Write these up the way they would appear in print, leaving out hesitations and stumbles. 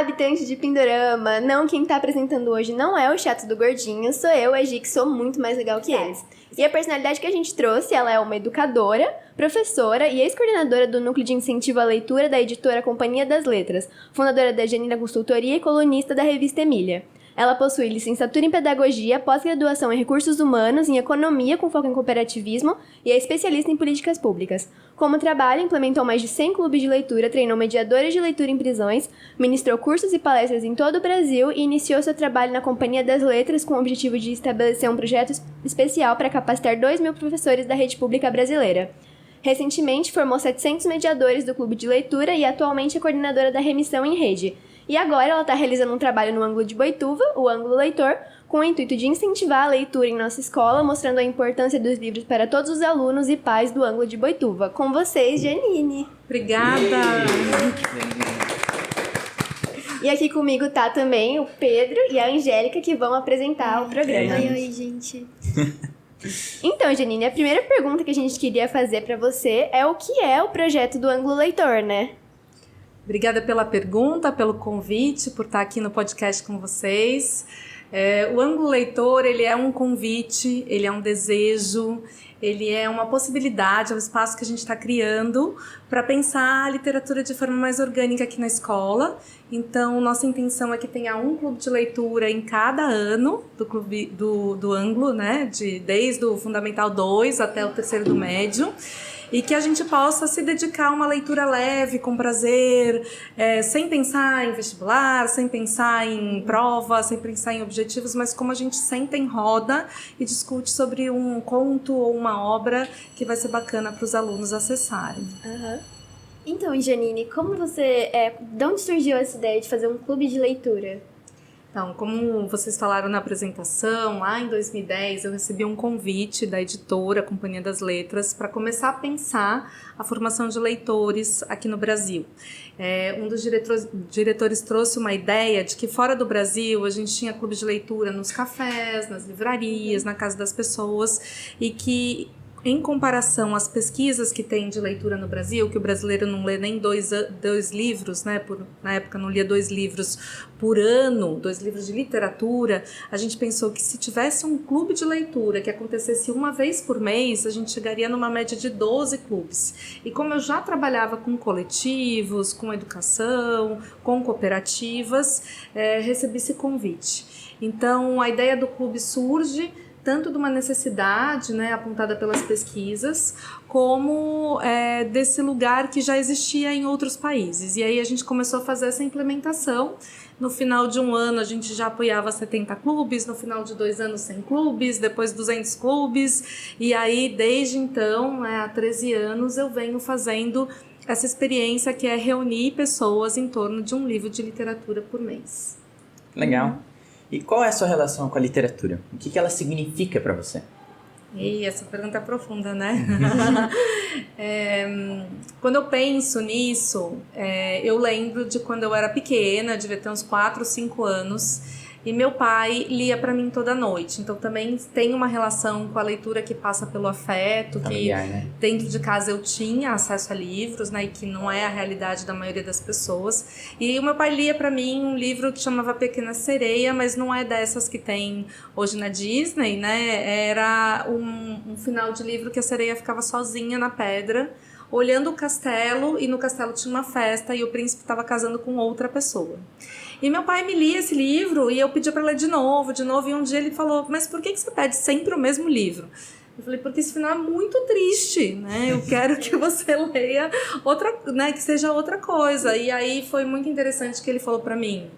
habitante de Pindorama. Não, quem tá apresentando hoje não é o chato do gordinho, sou eu, a Gi, que sou muito mais legal que eles. E a personalidade que a gente trouxe, ela é uma educadora, professora e ex-coordenadora do Núcleo de Incentivo à Leitura da editora Companhia das Letras, fundadora da Janina Consultoria e colunista da revista Emília. Ela possui licenciatura em Pedagogia, pós-graduação em Recursos Humanos, em Economia com foco em Cooperativismo e é especialista em Políticas Públicas. Como trabalho, implementou mais de 100 clubes de leitura, treinou mediadores de leitura em prisões, ministrou cursos e palestras em todo o Brasil e iniciou seu trabalho na Companhia das Letras com o objetivo de estabelecer um projeto especial para capacitar 2.000 professores da rede pública brasileira. Recentemente, formou 700 mediadores do Clube de Leitura e atualmente é coordenadora da Remissão em Rede. E agora ela está realizando um trabalho no ângulo de Boituva, o ângulo leitor, com o intuito de incentivar a leitura em nossa escola, mostrando a importância dos livros para todos os alunos e pais do ângulo de Boituva. Com vocês, Janine. Obrigada! E aqui comigo tá também o Pedro e a Angélica, que vão apresentar o programa. Oi, gente. Então, Janine, a primeira pergunta que a gente queria fazer para você é o que é o projeto do ângulo leitor, né? Obrigada pela pergunta, pelo convite, por estar aqui no podcast com vocês. O ângulo leitor, ele é um convite, ele é um desejo, ele é uma possibilidade, é um espaço que a gente está criando para pensar a literatura de forma mais orgânica aqui na escola. Então, nossa intenção é que tenha um clube de leitura em cada ano do clube do ângulo, né? Desde o Fundamental 2 até o terceiro do médio. E que a gente possa se dedicar a uma leitura leve, com prazer, sem pensar em vestibular, sem pensar em prova, sem pensar em objetivos, mas como a gente senta em roda e discute sobre um conto ou uma obra que vai ser bacana para os alunos acessarem. Uhum. Então, Janine, como você... de onde surgiu essa ideia de fazer um clube de leitura? Então, como vocês falaram na apresentação, lá em 2010 eu recebi um convite da editora Companhia das Letras para começar a pensar a formação de leitores aqui no Brasil. Um dos diretores trouxe uma ideia de que fora do Brasil a gente tinha clubes de leitura nos cafés, nas livrarias, na casa das pessoas e que... Em comparação às pesquisas que tem de leitura no Brasil, que o brasileiro não lê nem dois livros, né? Na época não lia 2 livros por ano, 2 livros de literatura, a gente pensou que se tivesse um clube de leitura que acontecesse uma vez por mês, a gente chegaria numa média de 12 clubes. E como eu já trabalhava com coletivos, com educação, com cooperativas, recebi esse convite. Então, a ideia do clube surge tanto de uma necessidade, né, apontada pelas pesquisas, como desse lugar que já existia em outros países. E aí a gente começou a fazer essa implementação. No final de um ano a gente já apoiava 70 clubes, no final de 2 anos 100 clubes, depois 200 clubes. E aí, desde então, há 13 anos, eu venho fazendo essa experiência que é reunir pessoas em torno de um livro de literatura por mês. Legal. E qual é a sua relação com a literatura? O que ela significa para você? E essa pergunta é profunda, né? Quando eu penso nisso, eu lembro de quando eu era pequena, devia ter uns 4 ou 5 anos, e meu pai lia para mim toda noite. Então também tem uma relação com a leitura que passa pelo afeto, familiar, que né? Dentro de casa eu tinha acesso a livros, né? E que não é a realidade da maioria das pessoas. E o meu pai lia para mim um livro que chamava Pequena Sereia, mas não é dessas que tem hoje na Disney, né? Era um final de livro que a sereia ficava sozinha na pedra, olhando o castelo, e no castelo tinha uma festa e o príncipe estava casando com outra pessoa. E meu pai me lia esse livro e eu pedia para ler de novo, e um dia ele falou: mas por que você pede sempre o mesmo livro? Eu falei: porque esse final é muito triste, né? Eu quero que você leia outra, né? Que seja outra coisa. E aí foi muito interessante que ele falou para mim: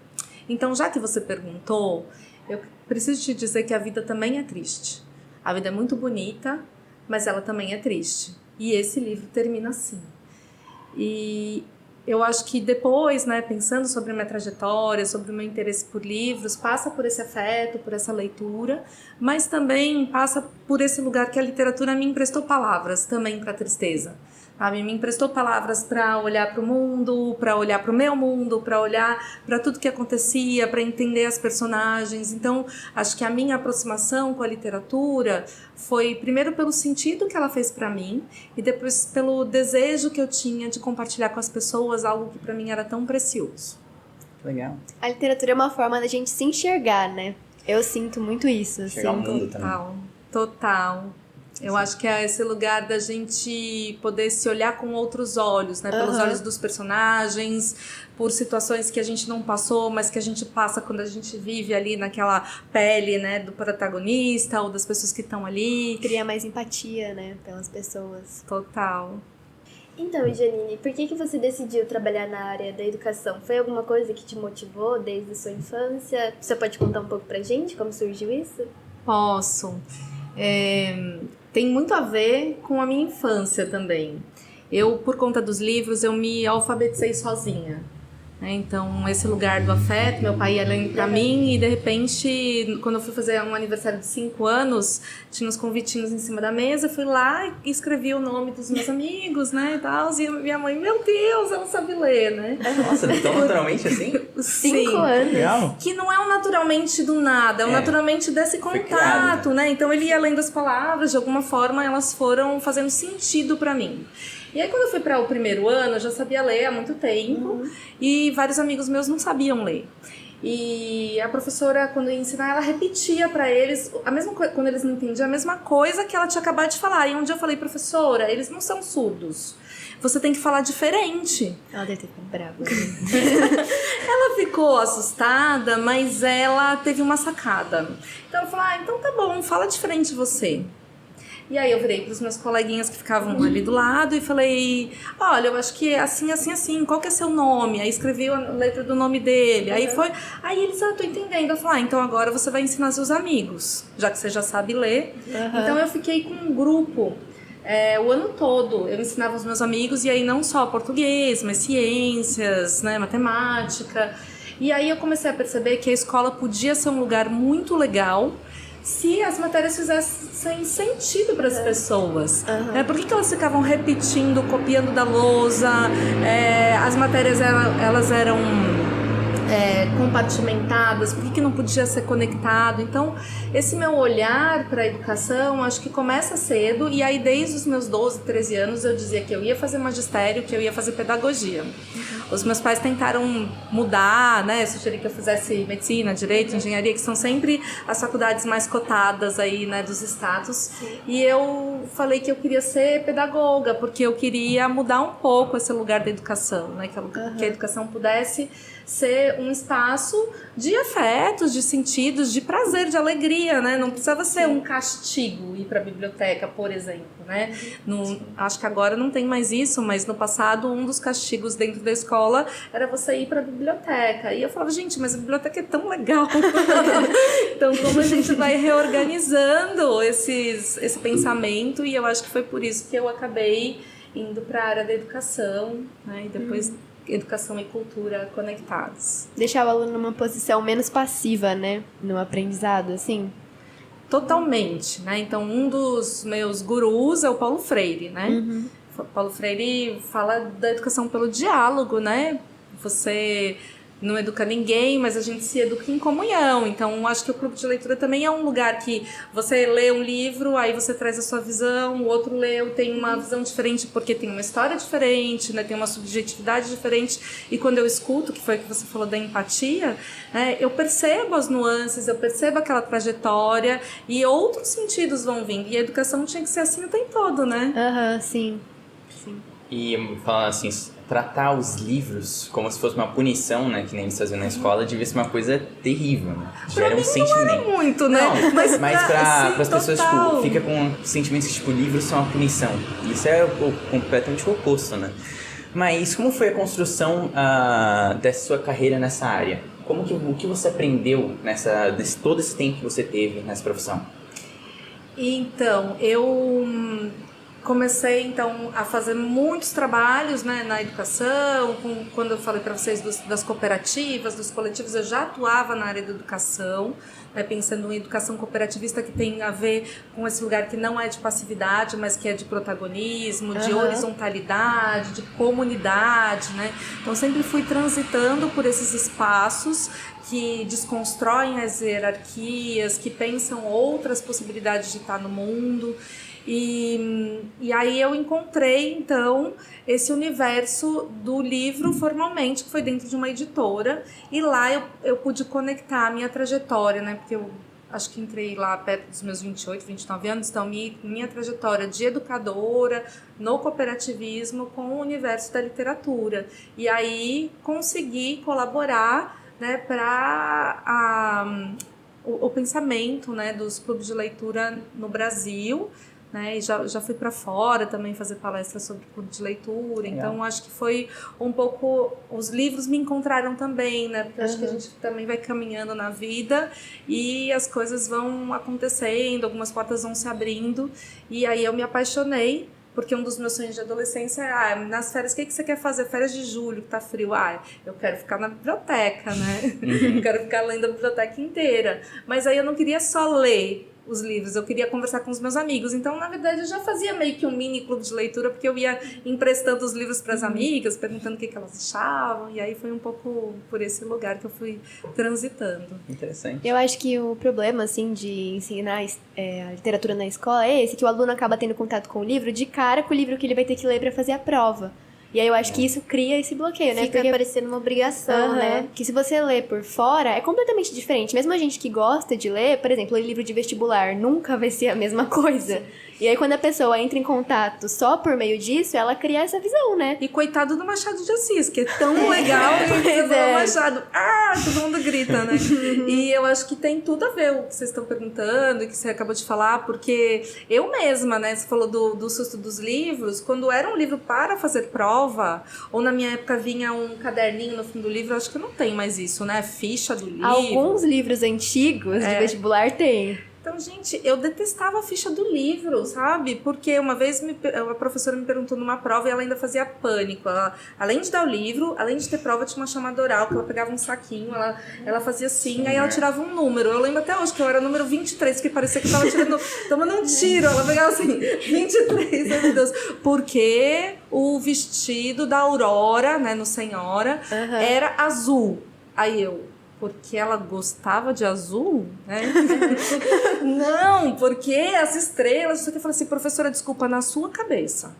então, já que você perguntou, eu preciso te dizer que a vida também é triste. A vida é muito bonita, mas ela também é triste. E esse livro termina assim. E eu acho que depois, né, pensando sobre a minha trajetória, sobre o meu interesse por livros, passa por esse afeto, por essa leitura, mas também passa por esse lugar que a literatura me emprestou palavras também para a tristeza. Sabe? Me emprestou palavras para olhar para o mundo, para olhar para o meu mundo, para olhar para tudo que acontecia, para entender as personagens. Então, acho que a minha aproximação com a literatura foi primeiro pelo sentido que ela fez para mim e depois pelo desejo que eu tinha de compartilhar com as pessoas algo que para mim era tão precioso. Legal. A literatura é uma forma da gente se enxergar, né? Eu sinto muito isso, assim. Chegar ao mundo também. Total. Eu acho que é esse lugar da gente poder se olhar com outros olhos, né? Pelos olhos dos personagens, por situações que a gente não passou, mas que a gente passa quando a gente vive ali naquela pele, né? Do protagonista ou das pessoas que estão ali. Cria mais empatia, né? Pelas pessoas. Total. Então, Janine, por que você decidiu trabalhar na área da educação? Foi alguma coisa que te motivou desde a sua infância? Você pode contar um pouco pra gente como surgiu isso? Posso. Tem muito a ver com a minha infância também. Eu, por conta dos livros, eu me alfabetizei sozinha. Então, esse lugar do afeto, meu pai ia lendo pra mim e, de repente, quando eu fui fazer um aniversário de 5 anos, tinha uns convitinhos em cima da mesa, fui lá e escrevi o nome dos meus amigos, né, e tal, e minha mãe, meu Deus, ela sabe ler, né? Nossa, tão naturalmente assim? 5 anos. Legal. Que não é um naturalmente do nada, é um naturalmente desse contato, né? Então ele ia lendo as palavras, de alguma forma elas foram fazendo sentido pra mim. E aí quando eu fui para o primeiro ano, eu já sabia ler há muito tempo e vários amigos meus não sabiam ler. E a professora, quando ia ensinar, ela repetia para eles a mesma coisa, quando eles não entendiam, a mesma coisa que ela tinha acabado de falar. E um dia eu falei, professora, eles não são surdos. Você tem que falar diferente. Ela deve ter ficado brava. Ela ficou assustada, mas ela teve uma sacada. Então ela falou, então tá bom, fala diferente você. E aí eu virei pros meus coleguinhas que ficavam ali do lado e falei, olha, eu acho que é assim, assim, assim, qual que é seu nome? Aí escrevi a letra do nome dele. Aí eles, tô entendendo. Eu falei, então agora você vai ensinar seus amigos, já que você já sabe ler. Então eu fiquei com um grupo o ano todo. Eu ensinava os meus amigos, e aí não só português, mas ciências, né, matemática. E aí eu comecei a perceber que a escola podia ser um lugar muito legal se as matérias fizessem sentido para as pessoas. Por que elas ficavam repetindo, copiando da lousa? As matérias elas eram compartimentadas, por que não podia ser conectado? Então, esse meu olhar para a educação, acho que começa cedo, e aí desde os meus 12, 13 anos eu dizia que eu ia fazer magistério, que eu ia fazer pedagogia. Os meus pais tentaram mudar, né, sugerir que eu fizesse medicina, direito, engenharia, que são sempre as faculdades mais cotadas aí, né, dos estados. E eu falei que eu queria ser pedagoga, porque eu queria mudar um pouco esse lugar da educação, né, que a educação pudesse ser um espaço de afetos, de sentidos, de prazer, de alegria, né? Não precisava ser um castigo ir para a biblioteca, por exemplo, né? Acho que agora não tem mais isso, mas no passado um dos castigos dentro da escola era você ir para a biblioteca. E eu falava, gente, mas a biblioteca é tão legal. Então, como a gente vai reorganizando esse pensamento, e eu acho que foi por isso que eu acabei indo para a área da educação, né? E depois educação e cultura conectados. Deixar o aluno numa posição menos passiva, né? No aprendizado, assim. Totalmente, né? Então, um dos meus gurus é o Paulo Freire, né? Paulo Freire fala da educação pelo diálogo, né? Você não educa ninguém, mas a gente se educa em comunhão. Então, acho que o clube de leitura também é um lugar que você lê um livro, aí você traz a sua visão, o outro leu, tem uma visão diferente porque tem uma história diferente, né? Tem uma subjetividade diferente. E quando eu escuto, que foi o que você falou da empatia, né? Eu percebo as nuances, eu percebo aquela trajetória e outros sentidos vão vindo. E a educação tinha que ser assim o tempo todo, né? Sim. E falando assim, tratar os livros como se fosse uma punição, né, que nem eles faziam na escola, devia ser uma coisa terrível, né? Gera um sentimento. Não era muito, né? Não, mas para as pessoas, total. tipo, fica com sentimentos que, tipo, livros são uma punição. Isso é completamente o oposto, né? Mas como foi a construção dessa sua carreira nessa área? O que você aprendeu todo esse tempo que você teve nessa profissão? Então, eu comecei então a fazer muitos trabalhos, né, na educação. Quando eu falei para vocês das cooperativas, dos coletivos, eu já atuava na área da educação, né, pensando em educação cooperativista, que tem a ver com esse lugar que não é de passividade, mas que é de protagonismo, de horizontalidade, de comunidade, né? Então sempre fui transitando por esses espaços que desconstroem as hierarquias, que pensam outras possibilidades de estar no mundo. E aí eu encontrei, então, esse universo do livro formalmente, que foi dentro de uma editora, e lá eu pude conectar a minha trajetória, né? Porque eu acho que entrei lá perto dos meus 28, 29 anos, então minha trajetória de educadora no cooperativismo com o universo da literatura. E aí consegui colaborar, né, para o pensamento, né, dos clubes de leitura no Brasil, né, e já fui para fora também fazer palestras sobre clube de leitura. Legal. Então acho que foi um pouco, os livros me encontraram também, né, porque acho que a gente também vai caminhando na vida e as coisas vão acontecendo, algumas portas vão se abrindo, e aí eu me apaixonei. Porque um dos meus sonhos de adolescência é, nas férias, o que você quer fazer? Férias de julho, que tá frio. Eu quero ficar na biblioteca, né? Eu quero ficar lendo a biblioteca inteira. Mas aí eu não queria só ler os livros, eu queria conversar com os meus amigos. Então, na verdade, eu já fazia meio que um mini clube de leitura, porque eu ia emprestando os livros para as amigas, perguntando o que elas achavam, e aí foi um pouco por esse lugar que eu fui transitando. Interessante. Eu acho que o problema, assim, de ensinar a literatura na escola é esse, que o aluno acaba tendo contato com o livro de cara com o livro que ele vai ter que ler para fazer a prova. E aí eu acho que isso cria esse bloqueio, né? Fica parecendo uma obrigação, né? Que se você lê por fora, é completamente diferente. Mesmo a gente que gosta de ler, por exemplo, ler livro de vestibular nunca vai ser a mesma coisa. Sim. E aí quando a pessoa entra em contato só por meio disso, ela cria essa visão, né? E coitado do Machado de Assis, que é tão legal, e você falou Machado, todo mundo grita, né? E eu acho que tem tudo a ver o que vocês estão perguntando e que você acabou de falar, porque eu mesma, né, você falou do susto dos livros, quando era um livro para fazer prova, ou na minha época vinha um caderninho no fim do livro, eu acho que não tem mais isso, né? Ficha do livro. Alguns livros antigos de vestibular tem. Então, gente, eu detestava a ficha do livro, sabe? Porque uma vez a professora me perguntou numa prova e ela ainda fazia pânico. Ela, além de dar o livro, além de ter prova, tinha uma chamada oral, que ela pegava um saquinho, ela fazia assim, aí ela tirava um número. Eu lembro até hoje que eu era número 23, que parecia que estava tomando um tiro. Ela pegava assim, 23, ai meu Deus. Porque o vestido da Aurora, né, no Senhora, era azul. Aí porque ela gostava de azul, né? Não, porque as estrelas, isso aqui, eu falei assim, professora, desculpa, na sua cabeça.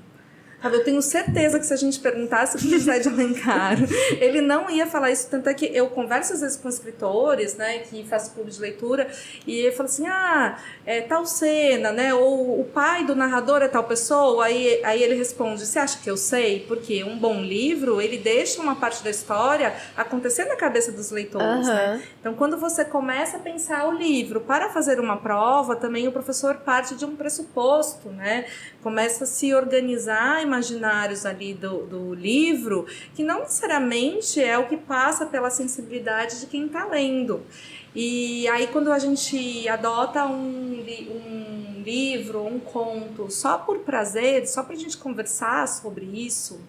Eu tenho certeza que se a gente perguntasse para o José de Alencar, ele não ia falar isso. Tanto é que eu converso às vezes com escritores, né, que fazem clube de leitura, e ele fala assim, tal cena, né, ou o pai do narrador é tal pessoa, aí ele responde, você acha que eu sei? Porque um bom livro, ele deixa uma parte da história acontecer na cabeça dos leitores, né? Então, quando você começa a pensar o livro para fazer uma prova, também o professor parte de um pressuposto, né? Começa a se organizar imaginários ali do livro, que não necessariamente é o que passa pela sensibilidade de quem está lendo. E aí quando a gente adota um livro, um conto, só por prazer, só para a gente conversar sobre isso,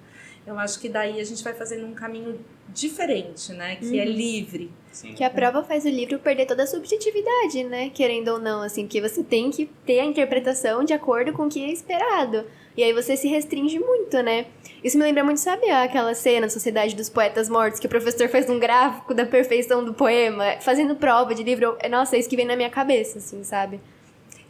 eu acho que daí a gente vai fazendo um caminho diferente, né? Que é livre. Sim. Que a prova faz o livro perder toda a subjetividade, né? Querendo ou não, assim, que você tem que ter a interpretação de acordo com o que é esperado. E aí você se restringe muito, né? Isso me lembra muito, sabe, aquela cena, Sociedade dos Poetas Mortos, que o professor faz um gráfico da perfeição do poema, fazendo prova de livro. Nossa, é isso que vem na minha cabeça, assim, sabe?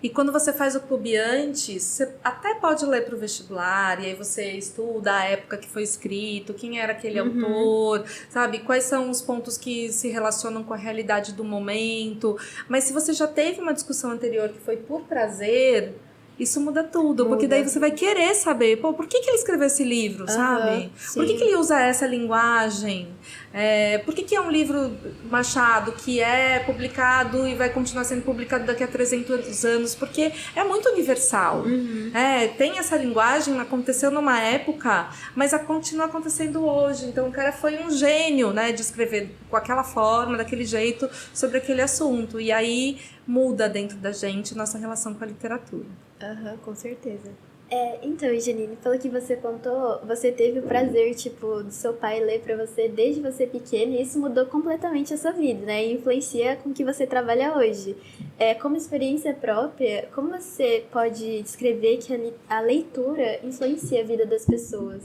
E quando você faz o clube antes, você até pode ler para o vestibular, e aí você estuda a época que foi escrito, quem era aquele autor, sabe? Quais são os pontos que se relacionam com a realidade do momento. Mas se você já teve uma discussão anterior que foi por prazer, isso muda tudo, porque daí você vai querer saber, por que ele escreveu esse livro, sabe? Por que ele usa essa linguagem? Por que é um livro Machado que é publicado e vai continuar sendo publicado daqui a 300 anos? Porque é muito universal. Tem essa linguagem, aconteceu numa época, mas continua acontecendo hoje. Então o cara foi um gênio, né, de escrever com aquela forma, daquele jeito, sobre aquele assunto. E aí muda dentro da gente nossa relação com a literatura. Com certeza. Então, Janine, pelo que você contou, você teve o prazer, tipo, do seu pai ler pra você desde você pequena, e isso mudou completamente a sua vida, né? E influencia com o que você trabalha hoje. Como experiência própria, como você pode descrever que a leitura influencia a vida das pessoas?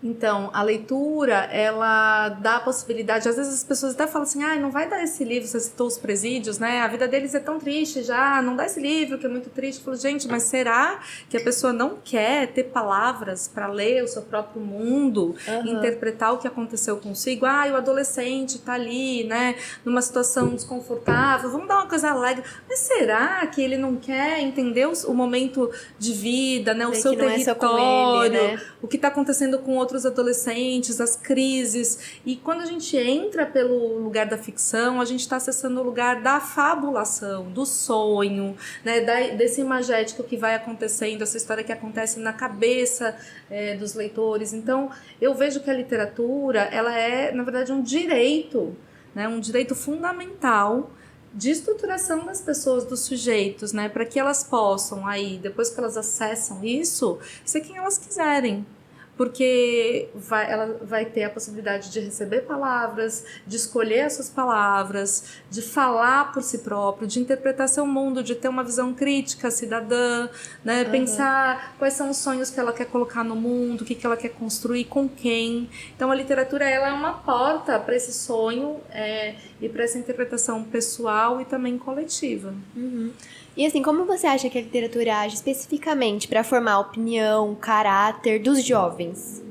Então, a leitura, ela dá a possibilidade, às vezes as pessoas até falam assim, não vai dar esse livro, você citou os presídios, né? A vida deles é tão triste já, não dá esse livro que é muito triste. Eu falo, gente, mas será que a pessoa não quer ter palavras para ler o seu próprio mundo, interpretar o que aconteceu consigo? O adolescente tá ali, né, numa situação desconfortável, vamos dar uma coisa alegre. Mas será que ele não quer entender o momento de vida, né, o seu território, né? O que tá acontecendo com outros adolescentes, as crises. E quando a gente entra pelo lugar da ficção, a gente está acessando o lugar da fabulação, do sonho, né, desse imagético que vai acontecendo, essa história que acontece na cabeça dos leitores. Então, eu vejo que a literatura, ela é, na verdade, um direito, né, um direito fundamental de estruturação das pessoas, dos sujeitos, né, para que elas possam, aí, depois que elas acessam isso, ser quem elas quiserem. Porque ela vai ter a possibilidade de receber palavras, de escolher as suas palavras, de falar por si próprio, de interpretar seu mundo, de ter uma visão crítica, cidadã, né? Pensar quais são os sonhos que ela quer colocar no mundo, o que ela quer construir, com quem. Então a literatura, ela é uma porta para esse sonho e para essa interpretação pessoal e também coletiva. E assim, como você acha que a literatura age especificamente para formar a opinião, caráter dos jovens?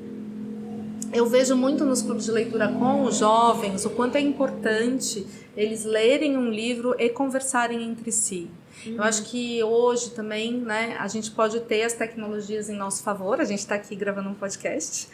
Eu vejo muito nos clubes de leitura com os jovens o quanto é importante eles lerem um livro e conversarem entre si. Eu acho que hoje também, né, a gente pode ter as tecnologias em nosso favor, a gente está aqui gravando um podcast,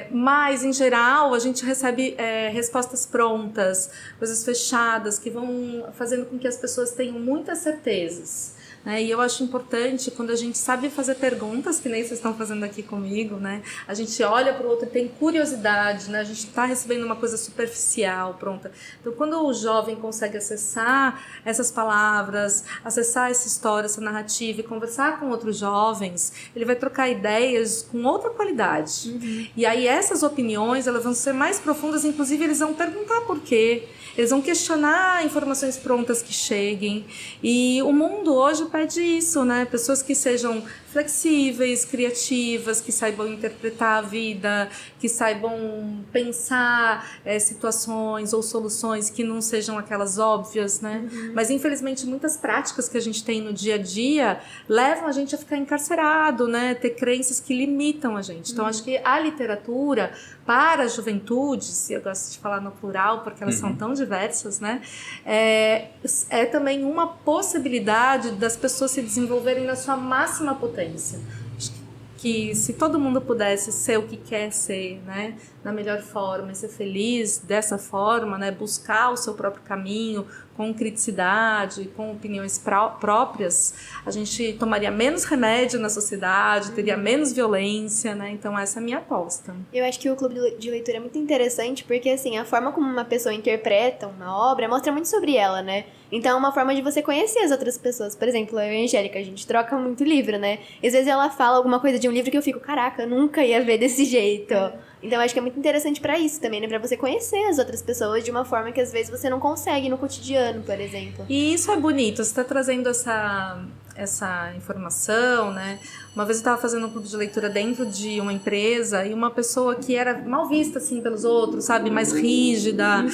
mas em geral a gente recebe respostas prontas, coisas fechadas, que vão fazendo com que as pessoas tenham muitas certezas. E eu acho importante quando a gente sabe fazer perguntas, que nem vocês estão fazendo aqui comigo, né? A gente olha para o outro e tem curiosidade, né? A gente está recebendo uma coisa superficial, pronta. Então, quando o jovem consegue acessar essas palavras, acessar essa história, essa narrativa e conversar com outros jovens, ele vai trocar ideias com outra qualidade. E aí essas opiniões, elas vão ser mais profundas, inclusive eles vão perguntar por quê. Eles vão questionar informações prontas que cheguem. E o mundo hoje pede isso, né? Pessoas que sejam flexíveis, criativas, que saibam interpretar a vida, que saibam pensar situações ou soluções que não sejam aquelas óbvias, né? Mas, infelizmente, muitas práticas que a gente tem no dia a dia levam a gente a ficar encarcerado, né? Ter crenças que limitam a gente. Então, acho que a literatura, para as juventudes, e eu gosto de falar no plural porque elas são tão diversas, né? É também uma possibilidade das pessoas se desenvolverem na sua máxima potência. Acho que se todo mundo pudesse ser o que quer ser, né, da melhor forma e ser feliz dessa forma, né, buscar o seu próprio caminho com criticidade, com opiniões próprias, a gente tomaria menos remédio na sociedade, teria menos violência, né? Então essa é a minha aposta. Eu acho que o clube de leitura é muito interessante porque, assim, a forma como uma pessoa interpreta uma obra mostra muito sobre ela, né? Então é uma forma de você conhecer as outras pessoas. Por exemplo, eu e a Angélica, a gente troca muito livro, né? E às vezes ela fala alguma coisa de um livro que eu fico, caraca, eu nunca ia ver desse jeito. Então eu acho que é muito interessante pra isso também, né? Pra você conhecer as outras pessoas de uma forma que às vezes você não consegue no cotidiano, por exemplo. E isso é bonito, você tá trazendo essa informação, né? Uma vez eu estava fazendo um clube de leitura dentro de uma empresa e uma pessoa que era mal vista, assim, pelos outros, sabe? Mais rígida,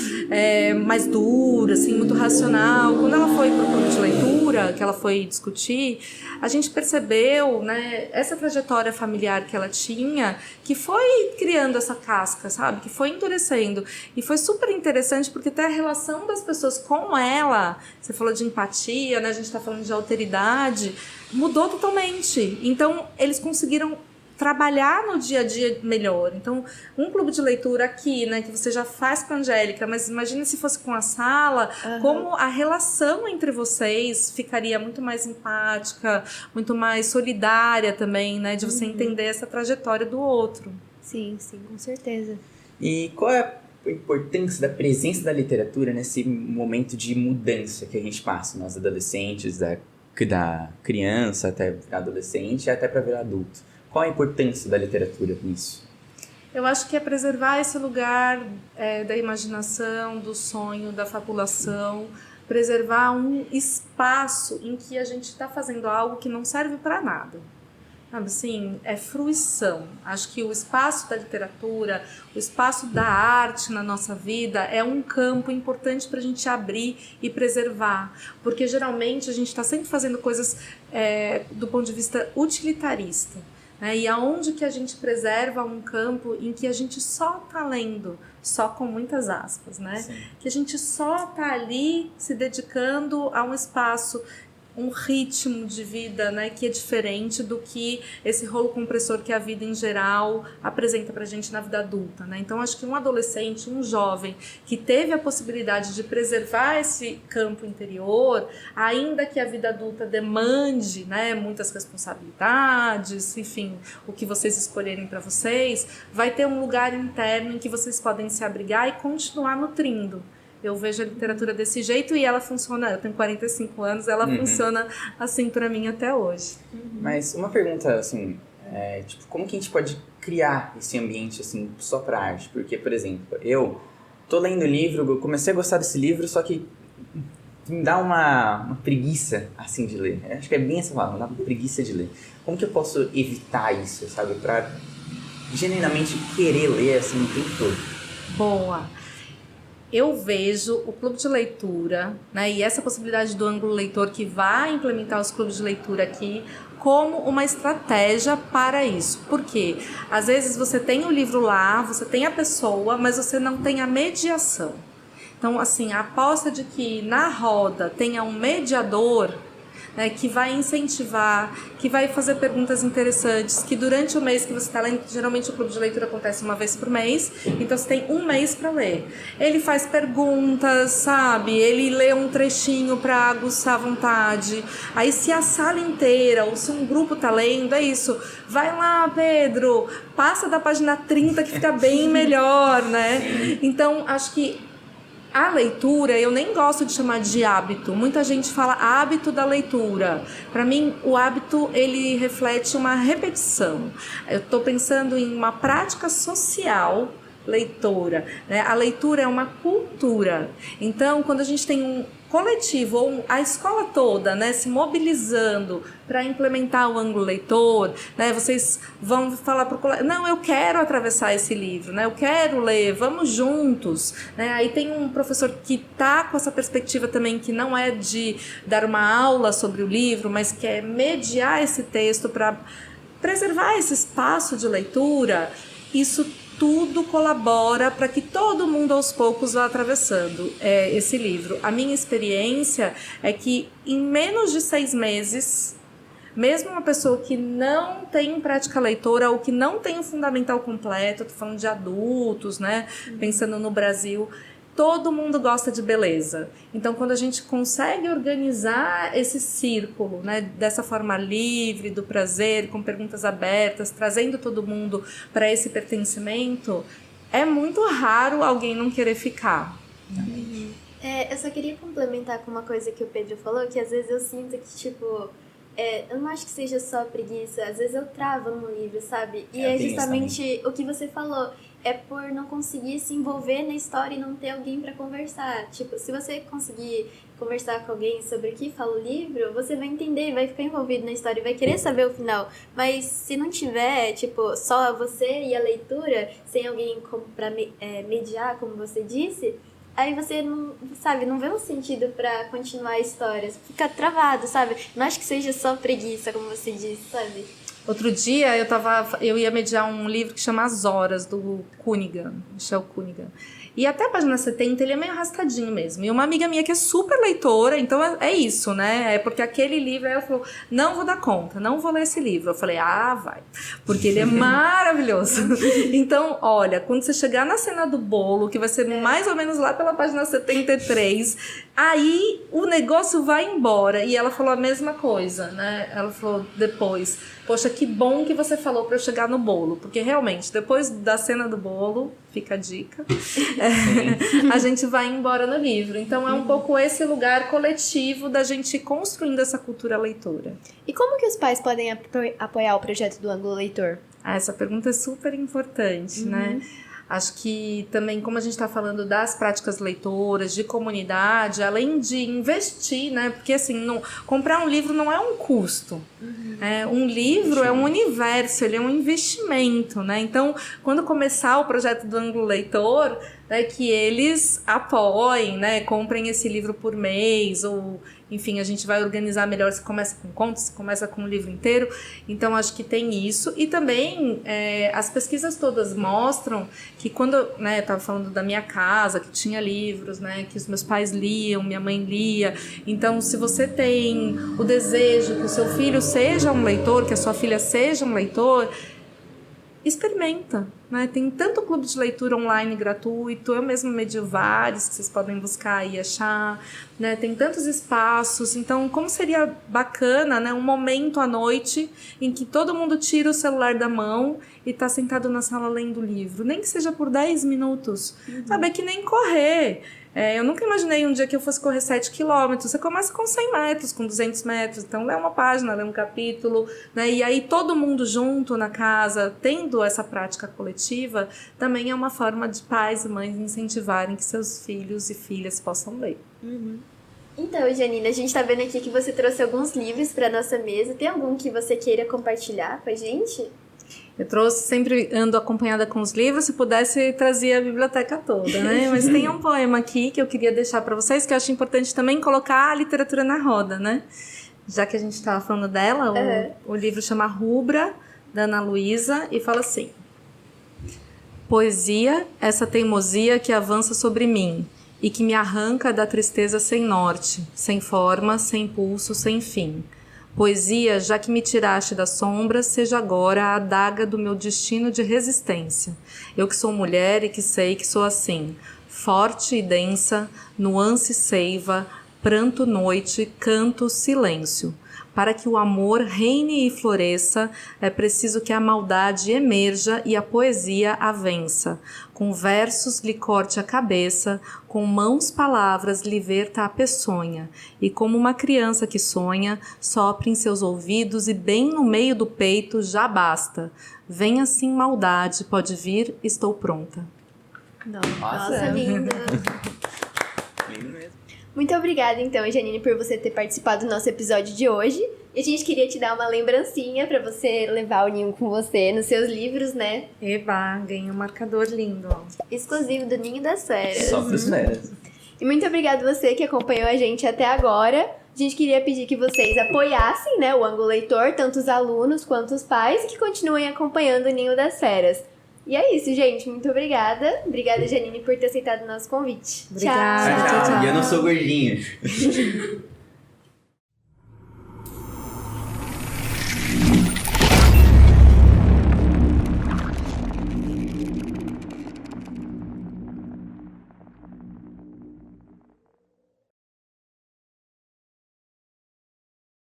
mais dura, assim, muito racional. Quando ela foi para o clube de leitura, que ela foi discutir, a gente percebeu, né, essa trajetória familiar que ela tinha, que foi criando essa casca, sabe? Que foi endurecendo. E foi super interessante porque até a relação das pessoas com ela, você falou de empatia, né? A gente está falando de alteridade, mudou totalmente. Então, eles conseguiram trabalhar no dia a dia melhor. Então, um clube de leitura aqui, né, que você já faz com a Angélica, mas imagina se fosse com a sala, como a relação entre vocês ficaria muito mais empática, muito mais solidária também, né, de você entender essa trajetória do outro. Sim, com certeza. E qual é a importância da presença da literatura nesse momento de mudança que a gente passa, nós adolescentes, da da criança até virar adolescente e até para virar adulto. Qual a importância da literatura nisso? Eu acho que é preservar esse lugar da imaginação, do sonho, da fabulação, preservar um espaço em que a gente está fazendo algo que não serve para nada. Sabe, assim, é fruição. Acho que o espaço da literatura, o espaço da arte na nossa vida é um campo importante para a gente abrir e preservar. Porque geralmente a gente está sempre fazendo coisas do ponto de vista utilitarista. E aonde que a gente preserva um campo em que a gente só está lendo, só com muitas aspas, né? Sim. Que a gente só está ali se dedicando a um espaço, um ritmo de vida, né, que é diferente do que esse rolo compressor que a vida em geral apresenta pra gente na vida adulta, né? Então acho que um adolescente, um jovem que teve a possibilidade de preservar esse campo interior, ainda que a vida adulta demande, né, muitas responsabilidades, enfim, o que vocês escolherem para vocês, vai ter um lugar interno em que vocês podem se abrigar e continuar nutrindo. Eu vejo a literatura desse jeito e ela funciona, eu tenho 45 anos, ela funciona assim pra mim até hoje. Mas uma pergunta, assim, tipo, como que a gente pode criar esse ambiente, assim, só pra arte? Porque, por exemplo, eu tô lendo o livro, eu comecei a gostar desse livro, só que me dá uma preguiça, assim, de ler. Eu acho que é bem essa palavra, me dá uma preguiça de ler. Como que eu posso evitar isso, sabe? Pra genuinamente querer ler, assim, o tempo todo. Boa! Eu vejo o clube de leitura, né, e essa possibilidade do ângulo leitor que vai implementar os clubes de leitura aqui como uma estratégia para isso. Por quê? Às vezes você tem o livro lá, você tem a pessoa, mas você não tem a mediação. Então, assim, a aposta de que na roda tenha um mediador, né, que vai incentivar, que vai fazer perguntas interessantes, que durante o mês que você está lendo, geralmente o clube de leitura acontece uma vez por mês, então você tem um mês para ler. Ele faz perguntas, sabe? Ele lê um trechinho para aguçar a vontade. Aí se a sala inteira ou se um grupo está lendo, é isso. Vai lá, Pedro, passa da página 30 que fica bem melhor, né? Então, acho que a leitura, eu nem gosto de chamar de hábito. Muita gente fala hábito da leitura. Para mim, o hábito, ele reflete uma repetição. Eu estou pensando em uma prática social leitora, né? A leitura é uma cultura. Então, quando a gente tem um coletivo, ou a escola toda, né, se mobilizando para implementar o ângulo leitor, né, vocês vão falar para o colega, não, eu quero atravessar esse livro, né, eu quero ler, vamos juntos, né? Aí tem um professor que está com essa perspectiva também, que não é de dar uma aula sobre o livro, mas quer mediar esse texto para preservar esse espaço de leitura. Isso tudo colabora para que todo mundo aos poucos vá atravessando esse livro. A minha experiência é que em menos de 6 meses, mesmo uma pessoa que não tem prática leitora ou que não tem o fundamental completo, estou falando de adultos, né, pensando no Brasil, todo mundo gosta de beleza. Então, quando a gente consegue organizar esse círculo, né, dessa forma livre, do prazer, com perguntas abertas, trazendo todo mundo para esse pertencimento, é muito raro alguém não querer ficar. Eu só queria complementar com uma coisa que o Pedro falou, que às vezes eu sinto que, tipo, eu não acho que seja só preguiça, às vezes eu travo no livro, sabe? E é justamente o que você falou. É por não conseguir se envolver na história e não ter alguém para conversar. Tipo, se você conseguir conversar com alguém sobre o que fala o livro, você vai entender, vai ficar envolvido na história e vai querer saber o final. Mas se não tiver, tipo, só você e a leitura, sem alguém para mediar, como você disse, aí você não, sabe, não vê um sentido pra continuar a história. Você fica travado, sabe? Não acho que seja só preguiça, como você disse, sabe? Outro dia eu ia mediar um livro que chama As Horas, do Cunningham, Michel Cunningham. E até a página 70 ele é meio arrastadinho mesmo. E uma amiga minha que é super leitora, então é isso, né? É porque aquele livro, ela falou, não vou dar conta, não vou ler esse livro. Eu falei, vai. Porque ele é maravilhoso. Então, olha, quando você chegar na cena do bolo, que vai ser mais ou menos lá pela página 73, Aí o negócio vai embora. E ela falou a mesma coisa, né? Ela falou depois: poxa, que bom que você falou pra eu chegar no bolo. Porque realmente, depois da cena do bolo, fica a dica, a gente vai embora no livro. Então é um pouco esse lugar coletivo da gente ir construindo essa cultura leitora. E como que os pais podem apoiar o projeto do Ângulo Leitor? Essa pergunta é super importante, né? Acho que também, como a gente está falando das práticas leitoras, de comunidade, além de investir, né? Porque assim, comprar um livro não é um custo. Um livro é um universo, ele é um investimento, né? Então, quando começar o projeto do Ângulo Leitor, né, que eles apoiem, né? Comprem esse livro por mês, ou enfim, a gente vai organizar melhor se começa com contos, se começa com o livro inteiro. Então, acho que tem isso. E também, as pesquisas todas mostram que quando, né, eu estava falando da minha casa, que tinha livros, né, que os meus pais liam, minha mãe lia. Então, se você tem o desejo que o seu filho seja um leitor, que a sua filha seja um leitor, experimenta, né? Tem tanto clube de leitura online gratuito, eu mesmo Medievares, que vocês podem buscar e achar, né? Tem tantos espaços. Então, como seria bacana, né? Um momento à noite em que todo mundo tira o celular da mão e está sentado na sala lendo o livro, nem que seja por 10 minutos, sabe? É que nem correr. Eu nunca imaginei um dia que eu fosse correr 7 quilômetros. Você começa com 100 metros, com 200 metros. Então, lê uma página, lê um capítulo, né? E aí, todo mundo junto na casa, tendo essa prática coletiva, também é uma forma de pais e mães incentivarem que seus filhos e filhas possam ler. Então, Janine, a gente tá vendo aqui que você trouxe alguns livros pra nossa mesa. Tem algum que você queira compartilhar com a gente? Eu trouxe, sempre ando acompanhada com os livros, se pudesse trazia a biblioteca toda, né? Mas tem um poema aqui que eu queria deixar para vocês, que eu acho importante também colocar a literatura na roda, né? Já que a gente estava falando dela, o livro chama Rubra, da Ana Luísa, e fala assim: poesia, essa teimosia que avança sobre mim e que me arranca da tristeza sem norte, sem forma, sem pulso, sem fim. Poesia, já que me tiraste das sombras, seja agora a adaga do meu destino de resistência. Eu que sou mulher e que sei que sou assim, forte e densa, nuance seiva, pranto noite, canto silêncio. Para que o amor reine e floresça, é preciso que a maldade emerja e a poesia a vença. Com versos lhe corte a cabeça, com mãos palavras lhe verta a peçonha. E como uma criança que sonha, sopre em seus ouvidos e bem no meio do peito já basta. Vem assim maldade, pode vir, estou pronta. Nossa, linda. Lindo mesmo. Muito obrigada, então, Janine, por você ter participado do nosso episódio de hoje. E a gente queria te dar uma lembrancinha pra você levar o Ninho com você nos seus livros, né? Eba, ganhei um marcador lindo, ó. Exclusivo do Ninho das Feras. Só pros meros. E muito obrigada você que acompanhou a gente até agora. A gente queria pedir que vocês apoiassem, né, o Ângulo Leitor, tanto os alunos quanto os pais, e que continuem acompanhando o Ninho das Feras. E é isso, gente. Muito obrigada. Obrigada, Janine, por ter aceitado o nosso convite. Obrigada. Tchau. Tchau. E eu não sou gordinho.